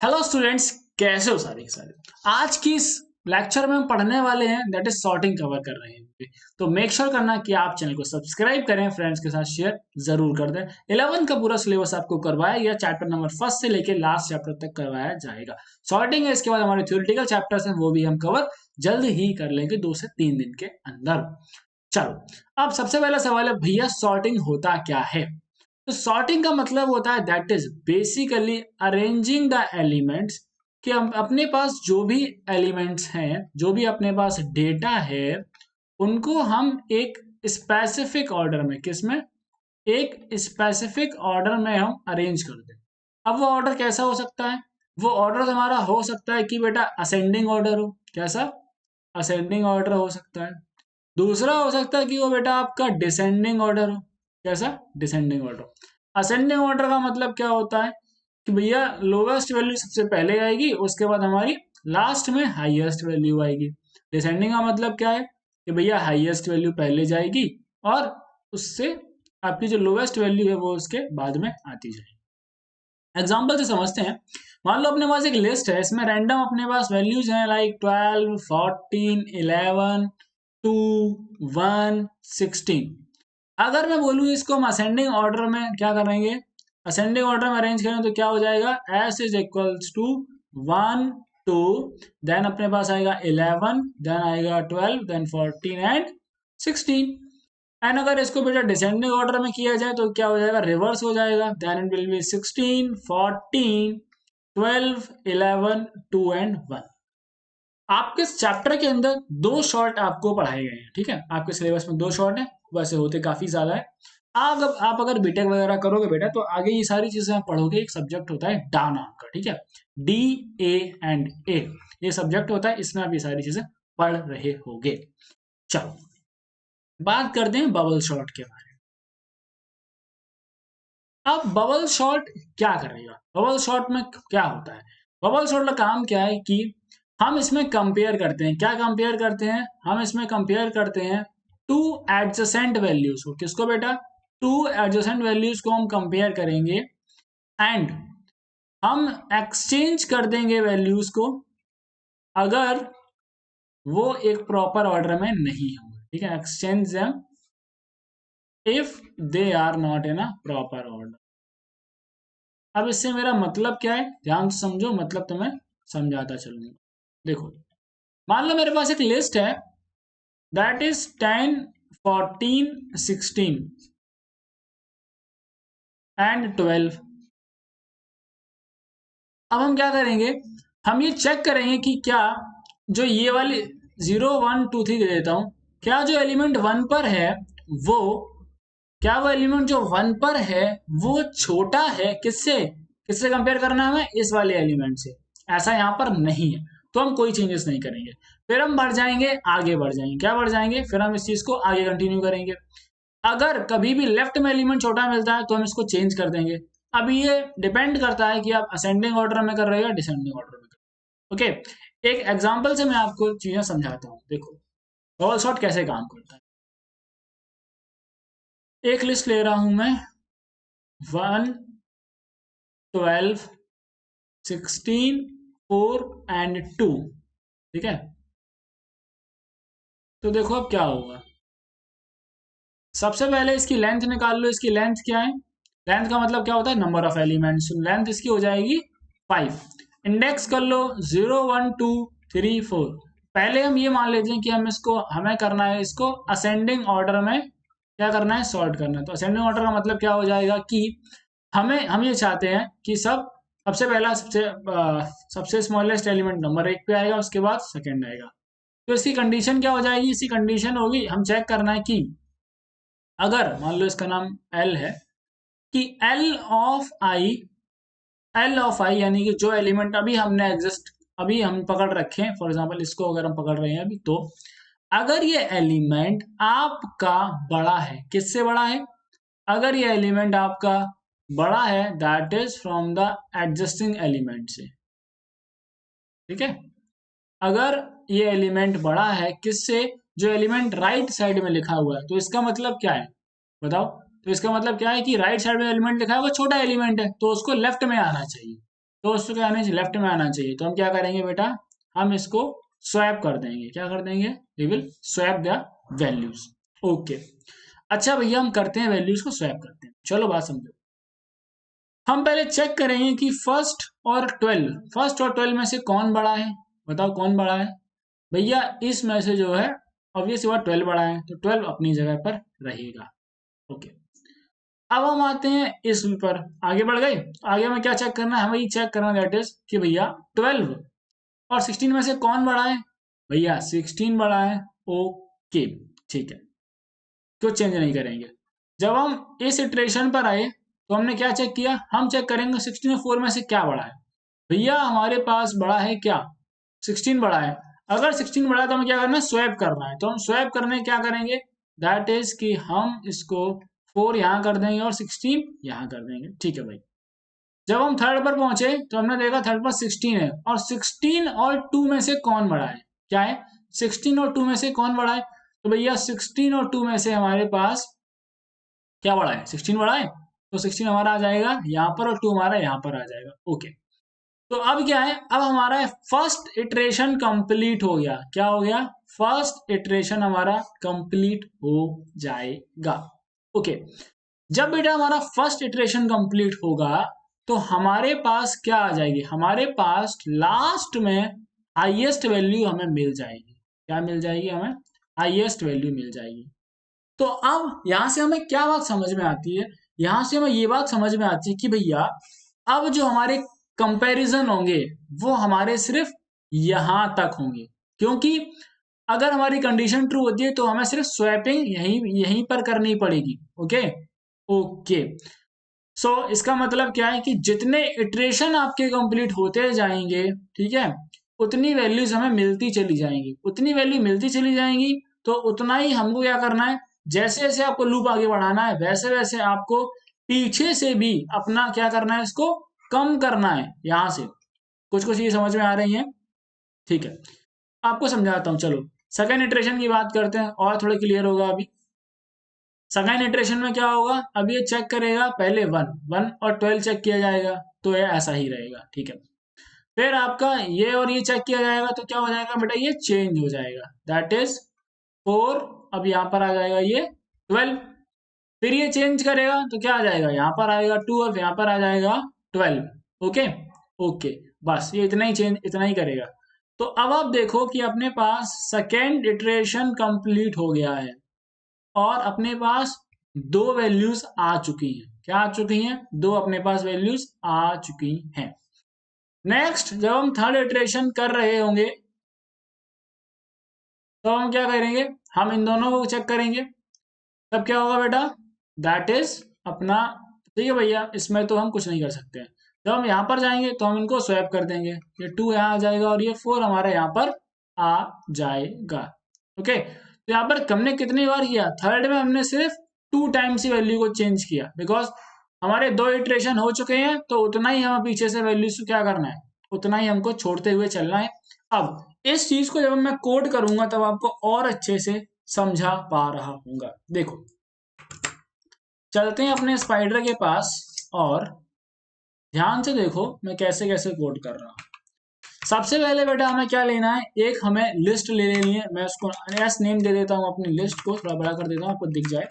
Hello students, कैसे हो सारे के सारे। आज की इस लेक्चर में हम पढ़ने वाले हैं दैट इज सॉर्टिंग कवर कर रहे हैं। तो मेक श्योर करना कि आप चैनल को सब्सक्राइब करें, फ्रेंड्स के साथ शेयर जरूर कर दें। 11 का पूरा सिलेबस आपको करवाया गया, चैप्टर नंबर फर्स्ट से लेकर लास्ट चैप्टर तक करवाया जाएगा। सॉर्टिंग है, इसके बाद हमारे थ्योरेटिकल चैप्टर्स हैं, वो भी हम कवर जल्द ही कर लेंगे 2 से 3 दिन के अंदर। चलो, अब सबसे पहला सवाल है भैया सॉर्टिंग होता क्या है। तो सॉर्टिंग का मतलब होता है that is basically arranging the elements, कि हम अपने पास जो भी एलिमेंट्स हैं, जो भी अपने पास डेटा है, उनको हम एक स्पेसिफिक ऑर्डर में, किसमें, एक स्पेसिफिक ऑर्डर में हम अरेंज कर दें। अब वो ऑर्डर कैसा हो सकता है? वो ऑर्डर हमारा हो सकता है कि बेटा असेंडिंग ऑर्डर हो। कैसा? असेंडिंग ऑर्डर हो सकता है। दूसरा हो सकता है कि वो बेटा आपका डिसेंडिंग ऑर्डर हो। कैसा? Descending order. असेंडिंग ऑर्डर का मतलब क्या होता है कि भैया लोवेस्ट वैल्यू सबसे पहले आएगी, उसके बाद हमारी लास्ट में हाईएस्ट वैल्यू आएगी। डिसेंडिंग का मतलब क्या है कि भैया हाईएस्ट वैल्यू पहले जाएगी और उससे आपकी जो लोवेस्ट वैल्यू है वो उसके बाद में आती जाएगी। एग्जाम्पल से समझते हैं। मान लो अपने पास एक लिस्ट है, इसमें रैंडम अपने पास वैल्यूज हैं लाइक 12, 14, 11, 2, 1, 16। अगर मैं बोलूँ इसको हम असेंडिंग ऑर्डर में क्या करेंगे, असेंडिंग ऑर्डर में अरेंज करें तो क्या हो जाएगा, S is equals to 1, 2, then अपने पास आएगा 11, देन आएगा 12, देन 14 एंड 16। एंड अगर इसको बेटा डिसेंडिंग ऑर्डर में किया जाए तो क्या हो जाएगा, रिवर्स हो जाएगा। Then it will be 16, 14, 12, 11, 2 and 1। आपके चैप्टर के अंदर दो शॉर्ट आपको पढ़ाए गए हैं, ठीक है। आपके सिलेबस में दो शॉर्ट है, वैसे होते काफी ज्यादा है। आप अगर बीटेक वगैरह करोगे बेटा तो आगे ये सारी चीजें आप पढ़ोगे। एक सब्जेक्ट होता है डा नाम का, ठीक है, डी ए एंड ए, ये सब्जेक्ट होता है, इसमें आप ये सारी चीजें पढ़ रहे होगे। चलो, बात करते हैं बबल शॉट के बारे में। अब बबल शॉट क्या करेगा, बबल शॉट में क्या होता है? बबल शॉट का काम क्या है कि हम इसमें कंपेयर करते हैं। क्या कंपेयर करते हैं? हम इसमें कंपेयर करते हैं टू एडजेसेंट वैल्यूज को। किसको बेटा? टू एडजेसेंट वैल्यूज को हम कंपेयर करेंगे एंड हम एक्सचेंज कर देंगे वैल्यूज को अगर वो एक प्रॉपर ऑर्डर में नहीं होंगे, ठीक है। Exchange them if they are not in a proper order. अब इससे मेरा मतलब क्या है, ध्यान से समझो, मतलब तुम्हें समझाता चलूंगा। देखो, मान लो मेरे पास एक लिस्ट है दैट इज 10, 14, 16 एंड 12। अब हम क्या करेंगे, हम ये चेक करेंगे कि क्या जो ये वाली 0, 1, 2, 3 दे देता हूं, क्या जो एलिमेंट 1 पर है वो, क्या वो एलिमेंट जो 1 पर है वो छोटा है किससे, किससे कंपेयर करना है हमें, इस वाले एलिमेंट से। ऐसा यहाँ पर नहीं है, तो हम कोई चेंजेस नहीं करेंगे। फिर हम बढ़ जाएंगे, आगे बढ़ जाएंगे। क्या बढ़ जाएंगे? फिर हम इस चीज को आगे कंटिन्यू करेंगे। अगर कभी भी लेफ्ट में एलिमेंट छोटा मिलता है तो हम इसको चेंज कर देंगे। अब ये डिपेंड करता है कि आप असेंडिंग ऑर्डर में कर रहे हो या डिसेंडिंग ऑर्डर में कर रहे हो। ओके, एक एग्जांपल से मैं आपको चीजें समझाता हूँ। देखो, बबल सॉर्ट कैसे काम करता है। एक लिस्ट ले रहा हूं मैं, 1, 12, 16, 4 एंड 2, ठीक है। तो देखो अब क्या होगा, सबसे पहले इसकी लेंथ निकाल लो। इसकी लेंथ क्या है? लेंथ का मतलब क्या होता है, नंबर ऑफ एलिमेंट्स। लेंथ इसकी हो जाएगी 5। इंडेक्स कर लो 0, 1, 2, 3, 4। पहले हम ये मान लेते हैं कि हम इसको, हमें करना है इसको असेंडिंग ऑर्डर में क्या करना है, सॉर्ट करना है। तो असेंडिंग ऑर्डर का मतलब क्या हो जाएगा कि हम ये चाहते हैं कि सबसे पहला सबसे स्मॉलेस्ट एलिमेंट नंबर 1 पे आएगा, उसके बाद सेकंड आएगा। तो इसकी कंडीशन क्या हो जाएगी, इसकी कंडीशन होगी, हम चेक करना है कि अगर मान लो इसका नाम एल है, कि एल ऑफ आई यानी कि जो एलिमेंट अभी हमने एग्जिस्ट, अभी हम पकड़ रखे हैं, फॉर एग्जांपल इसको अगर हम पकड़ रहे हैं अभी, तो अगर ये एलिमेंट आपका बड़ा है, किससे बड़ा है, अगर ये एलिमेंट आपका बड़ा है that is from the adjusting element से, ठीक है। अगर ये एलिमेंट बड़ा है किससे, जो एलिमेंट राइट साइड में लिखा हुआ है, तो इसका मतलब क्या है बताओ। तो इसका मतलब क्या है कि राइट साइड में एलिमेंट लिखा है वो छोटा एलिमेंट है, तो उसको लेफ्ट में आना चाहिए। तो उसको क्या आना चाहिए, लेफ्ट में आना चाहिए। तो हम क्या करेंगे बेटा, हम इसको स्वैप कर देंगे। क्या कर देंगे, we will swap the values. Okay, अच्छा भैया हम करते हैं, वैल्यूज को स्वैप करते हैं। चलो बात समझो। हम पहले चेक करेंगे कि फर्स्ट और 12 में से कौन बड़ा है। बताओ कौन बड़ा है भैया, इसमें से जो है ऑब्वियस बात 12 बड़ा है, तो 12 अपनी जगह पर रहेगा। ओके, अब हम आते हैं इस पर, आगे बढ़ गए। आगे हमें क्या चेक करना है, हमें ये चेक करना दैट इज कि भैया 12 और 16 में से कौन बड़ा है। भैया 16 बड़ा है। ओके, ठीक है, क्यों चेंज नहीं करेंगे। जब हम इस इटरेशन पर आए तो हमने क्या चेक किया, हम चेक करेंगे 16 और 4 में से क्या बड़ा है। भैया हमारे पास बड़ा है क्या, 16 बड़ा है। अगर 16 बड़ा है तो हमें क्या करना है, स्वैप करना है। तो हम स्वैप करने क्या करेंगे, दैट इज कि हम इसको 4 यहाँ कर देंगे और 16 यहाँ कर देंगे। ठीक है भाई, जब हम थर्ड पर पहुंचे तो हमने देखा थर्ड पर 16 है, और 16 और 2 में से कौन बड़ा है, क्या है 16 और 2 में से कौन बड़ा है। तो भैया 16 और 2 में से हमारे पास क्या बड़ा है, 16 बड़ा है। तो 16 हमारा आ जाएगा यहाँ पर और 2 हमारा यहाँ पर आ जाएगा। ओके, तो अब क्या है, अब हमारा फर्स्ट इटरेशन कंप्लीट हो गया। क्या हो गया, फर्स्ट इटरेशन हमारा कंप्लीट हो जाएगा। ओके, जब बेटा हमारा फर्स्ट इटरेशन कंप्लीट होगा तो हमारे पास क्या आ जाएगी, हमारे पास लास्ट में हाईएस्ट वैल्यू हमें मिल जाएगी। क्या मिल जाएगी, हमें हाईएस्ट वैल्यू मिल जाएगी। तो अब यहां से हमें क्या बात समझ में आती है, यहां से हमें ये बात समझ में आती है कि भैया अब जो हमारे कंपैरिजन होंगे वो हमारे सिर्फ यहां तक होंगे, क्योंकि अगर हमारी कंडीशन ट्रू होती है तो हमें सिर्फ स्वैपिंग यहीं यहीं पर करनी पड़ेगी। ओके ओके, सो इसका मतलब क्या है कि जितने इटरेशन आपके कंप्लीट होते जाएंगे, ठीक है, उतनी वैल्यूज हमें मिलती चली जाएंगी, उतनी वैल्यू मिलती चली जाएंगी। तो उतना ही हमको क्या करना है, जैसे जैसे आपको लूप आगे बढ़ाना है वैसे वैसे आपको पीछे से भी अपना क्या करना है, इसको कम करना है यहां से। कुछ कुछ ये समझ में आ रही है, ठीक है, आपको समझाता हूँ। चलो सेकेंड इटरेशन की बात करते हैं और थोड़ा क्लियर होगा अभी। सेकेंड इटरेशन में क्या होगा, अब ये चेक करेगा पहले 1 और 12 चेक किया जाएगा, तो ये ऐसा ही रहेगा। ठीक है, फिर आपका ये और ये चेक किया जाएगा तो क्या हो जाएगा बेटा, ये चेंज हो जाएगा, दैट इज 4। अब यहाँ पर आ जाएगा ये 12, फिर ये चेंज करेगा तो क्या आ जाएगा, यहाँ पर आएगा 2 और यहाँ पर आ जाएगा 12। ओके ओके, बस ये इतना ही चेंज, इतना ही करेगा। तो अब आप देखो कि अपने पास सेकेंड इटरेशन कंप्लीट हो गया है और अपने पास दो वैल्यूज आ चुकी हैं। क्या आ चुकी हैं, दो अपने पास वैल्यूज आ चुकी हैं। नेक्स्ट जब हम थर्ड इटरेशन कर रहे होंगे तो हम क्या करेंगे, हम इन दोनों को चेक करेंगे। तब क्या होगा बेटा, दैट इज अपना, ठीक है भैया, इसमें तो हम कुछ नहीं कर सकते हैं। जब हम यहाँ पर जाएंगे तो हम इनको स्वैप कर देंगे, ये 2 यहाँ आ जाएगा और ये 4 हमारे यहाँ पर आ जाएगा। ओके, तो यहाँ पर हमने कितनी बार किया, थर्ड में हमने सिर्फ 2 टाइम्स ही वैल्यू को चेंज किया, बिकॉज हमारे 2 इटरेशन हो चुके हैं, तो उतना ही हमें पीछे से वैल्यूज को क्या करना है, उतना ही हमको छोड़ते हुए चलना है। अब इस चीज को जब मैं कोड करूंगा तब आपको और अच्छे से समझा पा रहा हूँ। देखो चलते हैं अपने स्पाइडर के पास और ध्यान से देखो मैं कैसे कैसे कोड कर रहा हूँ। सबसे पहले बेटा हमें क्या लेना है, एक हमें लिस्ट ले लेनी है। मैं उसको एस नेम दे देता हूँ, अपनी लिस्ट को थोड़ा बड़ा कर देता हूँ, आपको दिख जाए।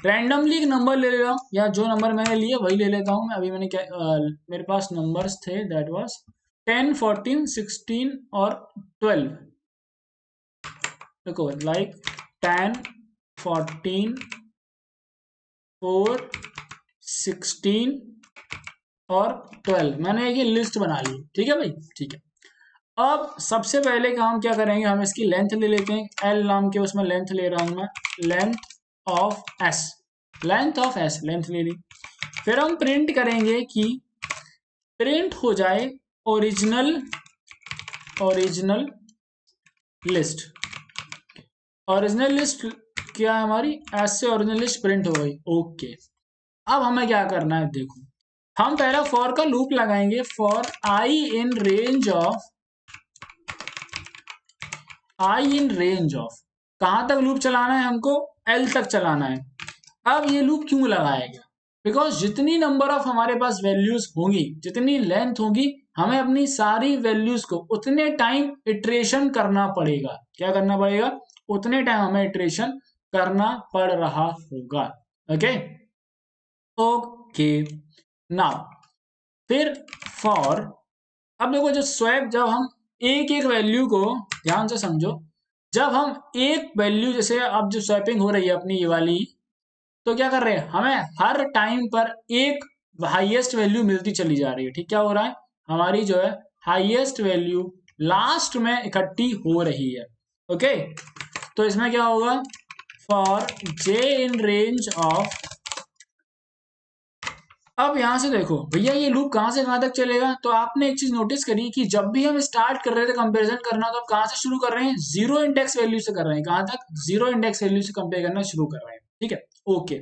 रैंडमली एक नंबर ले लेता हूँ, या जो नंबर मैंने लिए वही ले लेता हूँ मैं। अभी मैंने क्या मेरे पास नंबर्स थे, दैट वाज 10, 14, 16 और 12। देखो लाइक 10, 14, 4, 16 और 12, मैंने एक लिस्ट बना ली। ठीक है भाई, ठीक है। अब सबसे पहले काम क्या करेंगे, हम इसकी लेंथ ले लेते हैं, एल नाम के उसमें लेंथ ले रहा हूं मैं, length of S, length of S, length ले ली। फिर हम प्रिंट करेंगे कि प्रिंट हो जाए original, original list. Original list क्या है हमारी, एस से ओरिजिनल लिस्ट प्रिंट हो गई। ओके, अब हमें क्या करना है, देखो हम पहला फॉर का लूप लगाएंगे, for I in range of, I in range of, कहां तक लूप चलाना है हमको, एल तक चलाना है। अब ये लूप क्यों लगाया गया, बिकॉज जितनी नंबर ऑफ हमारे पास वैल्यूज होंगी, जितनी लेंथ होगी, हमें अपनी सारी वैल्यूज को उतने टाइम इटरेशन करना पड़ेगा। क्या करना पड़ेगा? उतने टाइम हमें इटरेशन करना पड़ रहा होगा। ओके ओके नाउ फिर फॉर, अब देखो जो स्वैप, जब हम एक एक वैल्यू को ध्यान से समझो, जब हम एक वैल्यू, जैसे अब जो स्वैपिंग हो रही है अपनी ये वाली, तो क्या कर रहे हैं, हमें हर टाइम पर एक हाईएस्ट वैल्यू मिलती चली जा रही है। ठीक, क्या हो रहा है, हमारी जो है हाईएस्ट वैल्यू लास्ट में इकट्ठी हो रही है। ओके, तो इसमें क्या होगा, for J in range of, अब यहां से देखो भैया ये लूप कहां से कहां तक चलेगा, तो आपने एक चीज नोटिस करी कि जब भी हम स्टार्ट कर रहे थे कंपैरिजन करना, तो हम कहां से शुरू कर रहे हैं, जीरो इंडेक्स वैल्यू से कर रहे हैं। कहां तक, जीरो इंडेक्स वैल्यू से कंपेयर करना शुरू कर रहे हैं। ठीक है, ओके,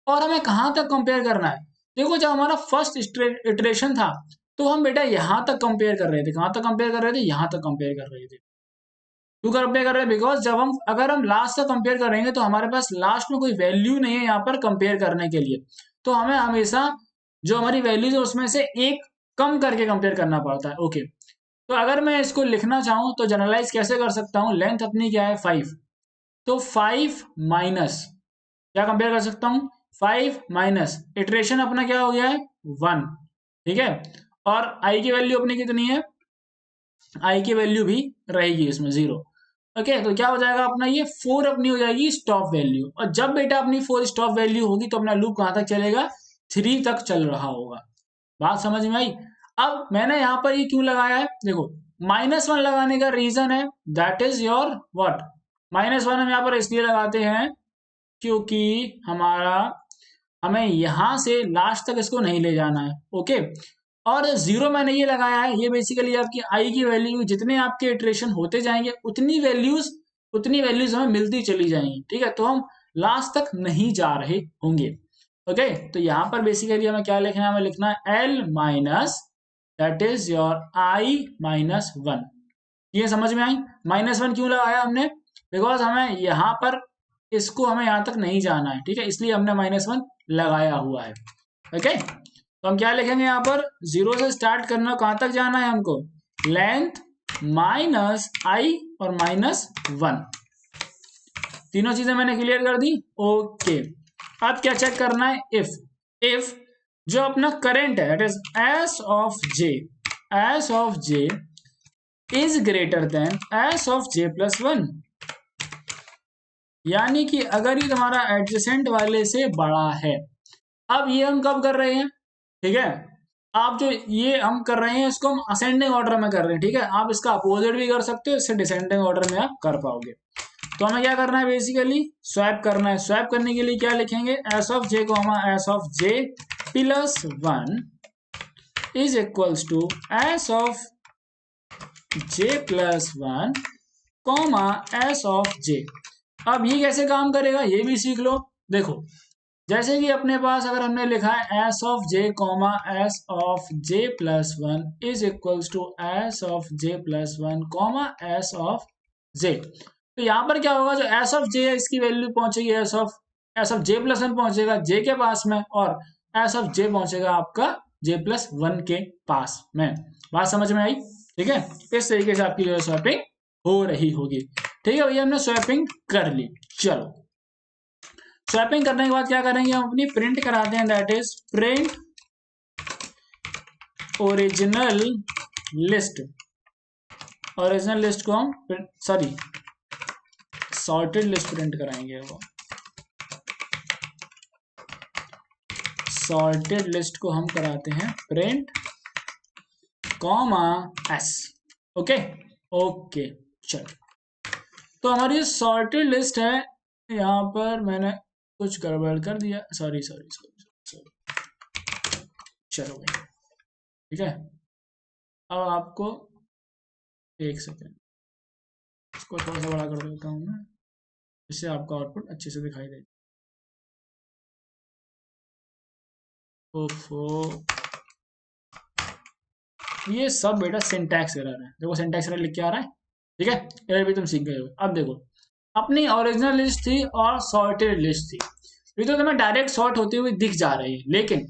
और हमें कहां तक कंपेयर करना है, देखो जब हमारा फर्स्ट इटरेशन था, तो हम बेटा यहां तक कंपेयर कर रहे थे। कहां तक कंपेयर कर रहे थे, यहां तक कंपेयर कर रहे थे। क्यों कंपेयर कर रहे हैं, बिकॉज जब हम, अगर हम लास्ट तक कंपेयर करेंगे तो हमारे पास लास्ट में कोई वैल्यू नहीं है यहाँ पर कंपेयर करने के लिए, तो हमें हमेशा जो हमारी वैल्यूज है उसमें से एक कम करके कंपेयर करना पड़ता है। ओके, तो अगर मैं इसको लिखना चाहूं तो जनरलाइज कैसे कर सकता हूं, लेंथ अपनी क्या है 5, तो 5 माइनस, क्या कंपेयर कर सकता हूं, 5 माइनस इटरेशन अपना क्या हो गया है 1। ठीक है, और आई की वैल्यू अपनी कितनी है, आई की वैल्यू भी रहेगी इसमें 0। ओके, तो क्या हो जाएगा अपना, ये 4 अपनी हो जाएगी स्टॉप वैल्यू, और जब बेटा अपनी 4 स्टॉप वैल्यू होगी तो अपना लूप कहां तक चलेगा, 3 तक चल रहा होगा। बात समझ में आई? अब मैंने यहां पर ये क्यों लगाया है, देखो -1 लगाने का रीजन है, दैट इज योर व्हाट, -1 हम यहाँ पर इसलिए लगाते हैं क्योंकि हमारा, हमें यहां से लास्ट तक इसको नहीं ले जाना है। ओके, और 0 मैंने ये लगाया है, ये बेसिकली आपकी आई की वैल्यू, जितने आपके इटरेशन होते जाएंगे उतनी वैल्यूज हमें मिलती चली जाएंगी। ठीक है, तो हम लास्ट तक नहीं जा रहे होंगे। ओके, तो यहां पर बेसिकली हमें क्या लिखना है, हमें लिखना है L minus, that is your I minus 1। ये समझ में आई? -1 क्यों लगाया हमने, बिकॉज हमें यहाँ पर, इसको हमें यहाँ तक नहीं जाना है। ठीक है, इसलिए हमने -1 लगाया हुआ है। ओके, तो हम क्या लिखेंगे यहाँ पर, 0 से स्टार्ट करना, कहां तक जाना है हमको, लेंथ माइनस आई और -1, तीनों चीजें मैंने क्लियर कर दी। ओके, अब क्या चेक करना है, इफ जो अपना करंट है, that is S of J is greater than S of J plus 1, यानी कि अगर ये तुम्हारा एडजेसेंट वाले से बड़ा है। अब ये हम कब कर रहे हैं, ठीक है, आप जो ये हम कर रहे हैं इसको हम असेंडिंग ऑर्डर में कर रहे हैं। ठीक है, आप इसका अपोजिट भी कर सकते हो, इससे डिसेंडिंग ऑर्डर में आप कर पाओगे। तो हमें क्या करना है, बेसिकली स्वैप करना है। स्वैप करने के लिए क्या लिखेंगे, S of J comma S of J plus 1 is equals to S of J plus 1 comma S of J. अब ये कैसे काम करेगा ये भी सीख लो। देखो, जैसे कि अपने पास अगर हमने लिखा है S of J comma S of J plus 1 is equals to S of J plus 1 comma S of J, तो यहां पर क्या होगा, जो एस ऑफ जे है इसकी वैल्यू पहुंचेगी एस ऑफ जे प्लस 1 पहुंचेगा जे के पास में, और एस ऑफ जे पहुंचेगा आपका जे प्लस 1 के पास में। बात समझ में आई? ठीक है, इस तरीके से आपकी जो स्वैपिंग हो रही होगी। ठीक है भैया, हमने स्वैपिंग कर ली। चलो, स्वैपिंग करने के बाद क्या करेंगे, हम अपनी प्रिंट कराते हैं, that is print original list. Original list को हम सॉर्टेड लिस्ट प्रिंट कराएंगे। वो सॉर्टेड लिस्ट को हम कराते हैं print comma S. Okay okay, चलो, तो हमारी सॉर्टेड लिस्ट है, यहां पर मैंने कुछ गड़बड़ कर दिया, सॉरी। चलो भाई, ठीक है, अब आपको एक सेकेंड, इसको थोड़ा सा बड़ा कर देता हूँ मैं, जिससे आपका आउटपुट अच्छे से दिखाई दे। ओफो, ये सब बेटा सिंटैक्स एरर है। देखो सिंटैक्स एरर लिख के आ रहा है। ठीक है, एरर भी तुम सीख गए हो। अब देखो, अपनी ओरिजिनल लिस्ट थी और सॉर्टेड लिस्ट थी। ये तो तुम्हें डायरेक्ट सॉर्ट होते हुए दिख जा रही है। लेकिन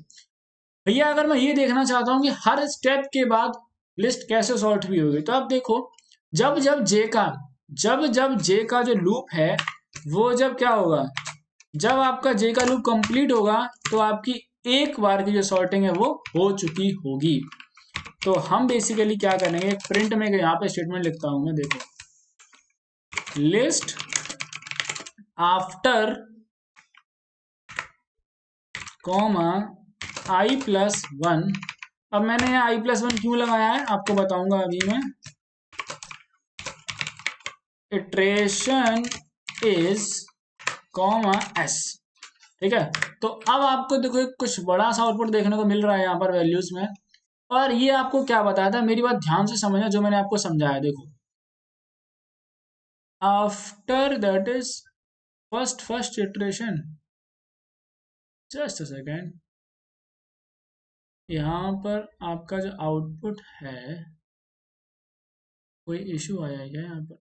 भैया अगर मैं ये देखना चाहता हूँ कि हर स्टेप के बाद लिस्ट कैसे सॉर्ट भी होगी, तो आप देखो जब जब जे का जो लूप है वो जब क्या होगा, जब आपका जे का लूप कंप्लीट होगा तो आपकी एक बार की जो सॉर्टिंग है वो हो चुकी होगी। तो हम बेसिकली क्या करेंगे, प्रिंट में यहाँ पे स्टेटमेंट लिखता हूं मैं, देखो लिस्ट आफ्टर कॉमा i+1। अब मैंने यहाँ i+1 क्यों लगाया है आपको बताऊंगा अभी मैं। इटरेशन इज s, ठीक है। तो अब आपको देखो एक कुछ बड़ा सा आउटपुट देखने को मिल रहा है यहाँ पर वैल्यूज में, और ये आपको क्या बताया था, मेरी बात ध्यान से समझना जो मैंने आपको समझाया। देखो after that is first iteration, just a second, यहाँ पर आपका जो आउटपुट है कोई इशू आया है क्या यहाँ पर,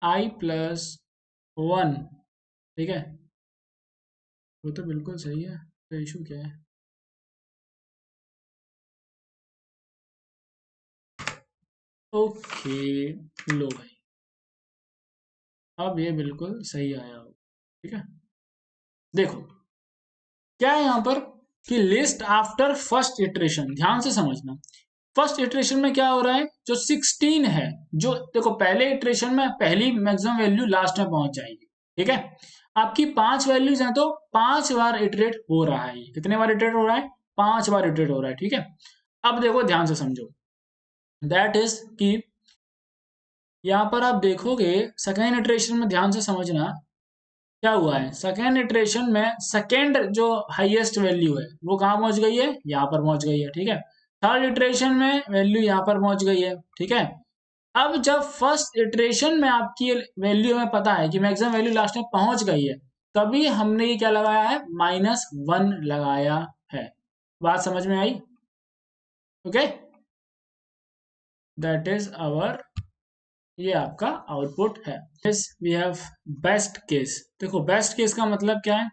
i+1, ठीक है, वो तो बिल्कुल सही है, तो इशू क्या है। ओके लो भाई, अब ये बिल्कुल सही आया हो, ठीक है। देखो क्या है यहाँ पर कि लिस्ट आफ्टर फर्स्ट इटरेशन, ध्यान से समझना। फर्स्ट इटरेशन में क्या हो रहा है, जो 16 है, जो देखो पहले इटरेशन में पहली मैक्सिमम वैल्यू लास्ट में पहुंच जाएगी, ठीक है। आपकी 5 वैल्यूज हैं तो 5 बार इटरेट हो रहा है। कितने बार इटरेट हो रहा है, 5 बार इटरेट हो रहा है, ठीक है। अब देखो ध्यान से समझो, दैट इज कि यहाँ पर आप देखोगे सेकेंड इटरेशन में, ध्यान से समझना क्या हुआ है। सेकेंड इटरेशन में सेकेंड जो हाईएस्ट वैल्यू है वो कहाँ पहुंच गई है, यहाँ पर पहुंच गई है, ठीक है। थर्ड इटरेशन में वैल्यू यहाँ पर पहुंच गई है, ठीक है। अब जब फर्स्ट इटरेशन में आपकी वैल्यू हमें पता है कि मैक्सिमम वैल्यू लास्ट में पहुंच गई है, तभी हमने ये क्या लगाया है, -1 लगाया है। बात समझ में आई, ओके। दैट इज आवर, ये आपका आउटपुट है। We have best case. देखो बेस्ट केस का मतलब क्या है,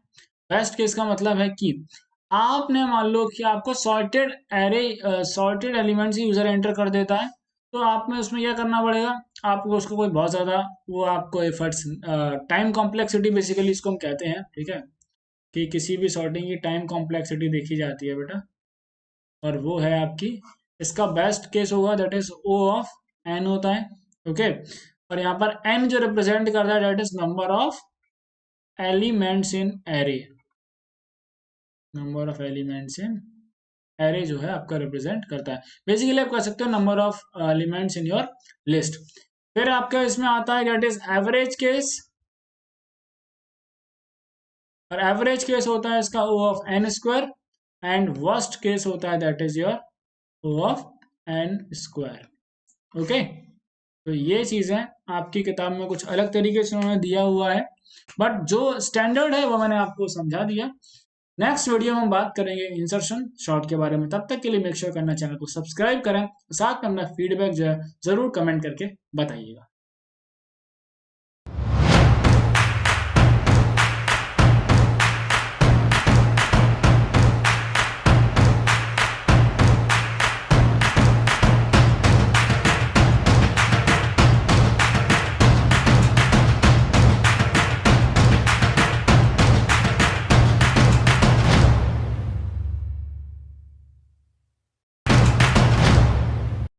बेस्ट केस का मतलब है कि आपने मान लो कि आपको sorted array, sorted elements user enter कर देता है, तो आप में उसमें क्या करना पड़ेगा, आपको उसको कोई बहुत ज़्यादा वो आपको एफर्ट्स, टाइम कॉम्प्लेक्सिटी बेसिकली इसको हम कहते हैं, ठीक है, कि किसी भी सॉर्टिंग की टाइम कॉम्प्लेक्सिटी देखी जाती है बेटा, और वो है आपकी, इसका बेस्ट केस होगा that is O of n होता है, ओके। और यहाँ पर n जो रिप्रेजेंट करता है that is number of elements in array, number of elements in array जो है आपका रिप्रेजेंट करता है। बेसिकली आप कह सकते हो number of elements in your list. फिर आपका इसमें आता है दैट इज एवरेज केस, और एवरेज केस होता है इसका O of n², and worst case होता है that is your O of n², okay. तो ये चीजें आपकी किताब में कुछ अलग तरीके से उन्होंने दिया हुआ है, बट जो स्टैंडर्ड है वो मैंने आपको समझा दिया। नेक्स्ट वीडियो में हम बात करेंगे इंसर्शन शॉर्ट के बारे में। तब तक के लिए मेक श्योर करना चैनल को सब्सक्राइब करें, साथ में अपना फीडबैक जो है जरूर कमेंट करके बताइएगा।